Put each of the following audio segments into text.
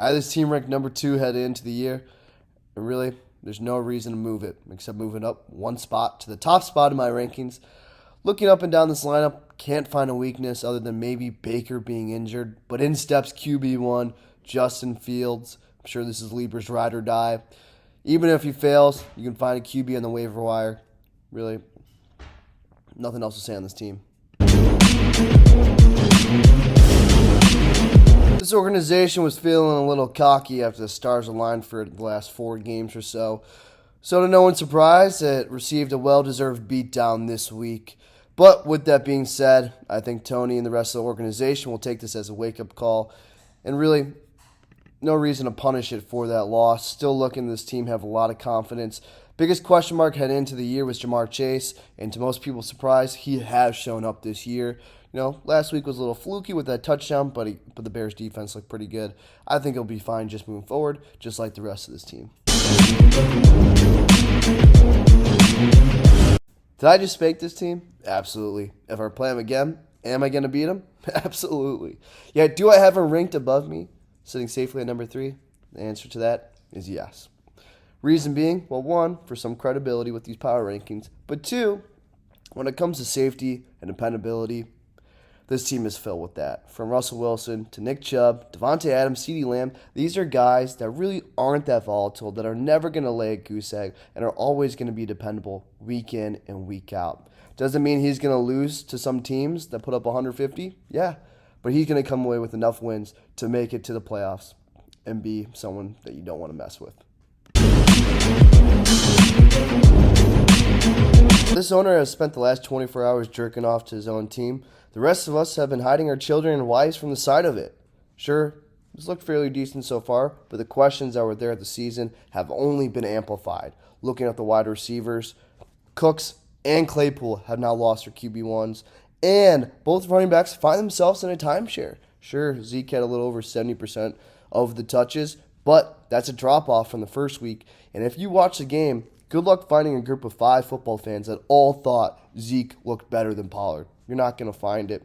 had this team ranked number 2 headed into the year, and really, there's no reason to move it except moving up one spot to the top spot in my rankings. Looking up and down this lineup, can't find a weakness other than maybe Baker being injured, but in steps QB1, Justin Fields. I'm sure this is Lieber's ride or die. Even if he fails, you can find a QB on the waiver wire. Really, nothing else to say on this team. This organization was feeling a little cocky after the stars aligned for the last 4 games or so. So to no one's surprise, it received a well-deserved beatdown this week. But with that being said, I think Tony and the rest of the organization will take this as a wake-up call. And really, no reason to punish it for that loss. Still looking at this team have a lot of confidence. Biggest question mark heading into the year was Ja'Marr Chase. And to most people's surprise, he has shown up this year. Last week was a little fluky with that touchdown, but the Bears defense looked pretty good. I think he'll be fine just moving forward, just like the rest of this team. Did I just fake this team? Absolutely. If I play him again, am I going to beat him? Absolutely. Yeah, do I have him ranked above me, sitting safely at number 3? The answer to that is yes. Reason being, well, 1, for some credibility with these power rankings, but 2, when it comes to safety and dependability, this team is filled with that. From Russell Wilson to Nick Chubb, Devontae Adams, CeeDee Lamb, these are guys that really aren't that volatile, that are never going to lay a goose egg, and are always going to be dependable week in and week out. Doesn't mean he's going to lose to some teams that put up 150. Yeah, but he's going to come away with enough wins to make it to the playoffs and be someone that you don't want to mess with. This owner has spent the last 24 hours jerking off to his own team. The rest of us have been hiding our children and wives from the sight of it. Sure, it's looked fairly decent so far, but the questions that were there at the season have only been amplified. Looking at the wide receivers, Cooks and Claypool have now lost their QB1s, and both running backs find themselves in a timeshare. Sure, Zeke had a little over 70% of the touches, but that's a drop-off from the first week. And if you watch the game, good luck finding a group of 5 football fans that all thought Zeke looked better than Pollard. You're not going to find it.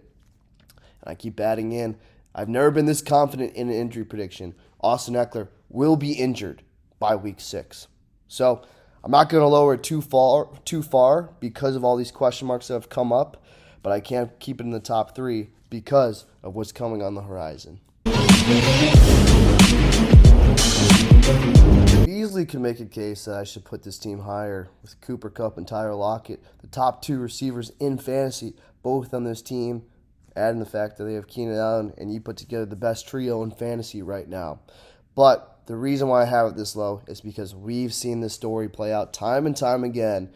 And I keep adding in, I've never been this confident in an injury prediction. Austin Eckler will be injured by week 6. So I'm not going to lower it too far because of all these question marks that have come up, but I can't keep it in the top 3 because of what's coming on the horizon. Easily can make a case that I should put this team higher with Cooper Kupp and Tyler Lockett, the top 2 receivers in fantasy, both on this team, adding the fact that they have Keenan Allen, and you put together the best trio in fantasy right now. But the reason why I have it this low is because we've seen this story play out time and time again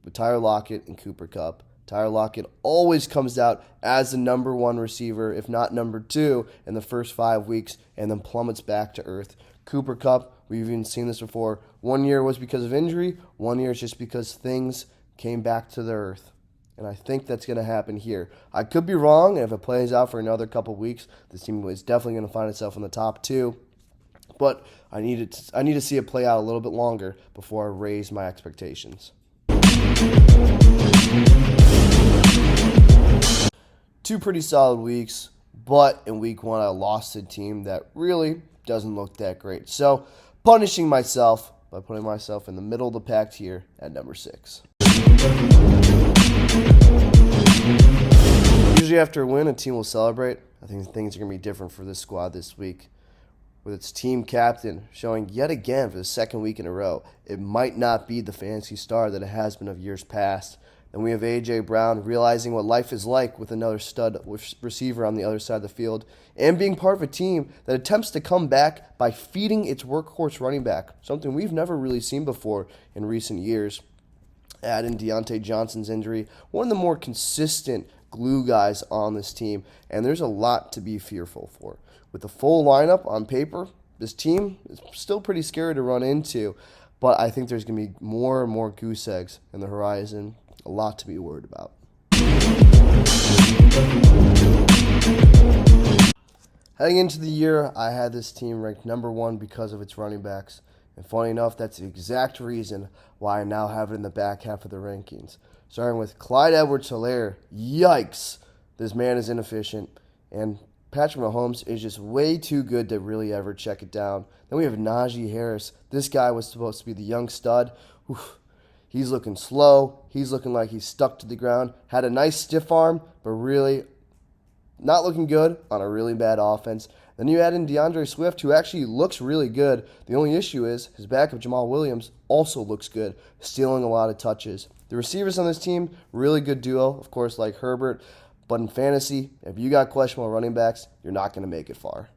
with Tyler Lockett and Cooper Kupp. Tyler Lockett always comes out as the number 1 receiver, if not number 2, in the first 5 weeks, and then plummets back to earth. Cooper Kupp, we've even seen this before. 1 year was because of injury. 1 year is just because things came back to the earth. And I think that's going to happen here. I could be wrong, and if it plays out for another couple weeks, this team is definitely going to find itself in the top 2. But I need to see it play out a little bit longer before I raise my expectations. 2 pretty solid weeks, but in week 1 I lost a team that really doesn't look that great. So punishing myself by putting myself in the middle of the pack here at number 6. Usually after a win, a team will celebrate. I think things are going to be different for this squad this week. With its team captain showing yet again for the 2nd week in a row, it might not be the fantasy star that it has been of years past. Then we have A.J. Brown realizing what life is like with another stud receiver on the other side of the field, and being part of a team that attempts to come back by feeding its workhorse running back, something we've never really seen before in recent years. Add in Deontay Johnson's injury, one of the more consistent glue guys on this team, and there's a lot to be fearful for. With the full lineup on paper, this team is still pretty scary to run into, but I think there's going to be more and more goose eggs in the horizon. A lot to be worried about. Heading into the year, I had this team ranked number 1 because of its running backs. And funny enough, that's the exact reason why I now have it in the back half of the rankings. Starting with Clyde Edwards-Helaire. Yikes. This man is inefficient. And Patrick Mahomes is just way too good to really ever check it down. Then we have Najee Harris. This guy was supposed to be the young stud. Oof. He's looking slow. He's looking like he's stuck to the ground. Had a nice stiff arm, but really not looking good on a really bad offense. Then you add in DeAndre Swift, who actually looks really good. The only issue is his backup, Jamal Williams, also looks good, stealing a lot of touches. The receivers on this team, really good duo, of course, like Herbert. But in fantasy, if you got questionable running backs, you're not going to make it far.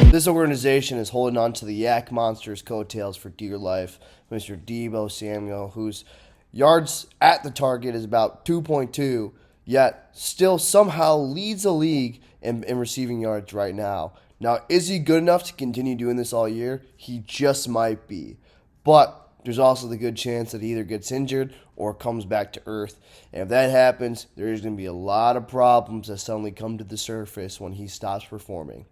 This organization is holding on to the Yak Monster's coattails for dear life. Mr. Deebo Samuel, whose yards at the target is about 2.2, yet still somehow leads the league in receiving yards right now. Now, is he good enough to continue doing this all year? He just might be. But there's also the good chance that he either gets injured or comes back to earth. And if that happens, there's going to be a lot of problems that suddenly come to the surface when he stops performing.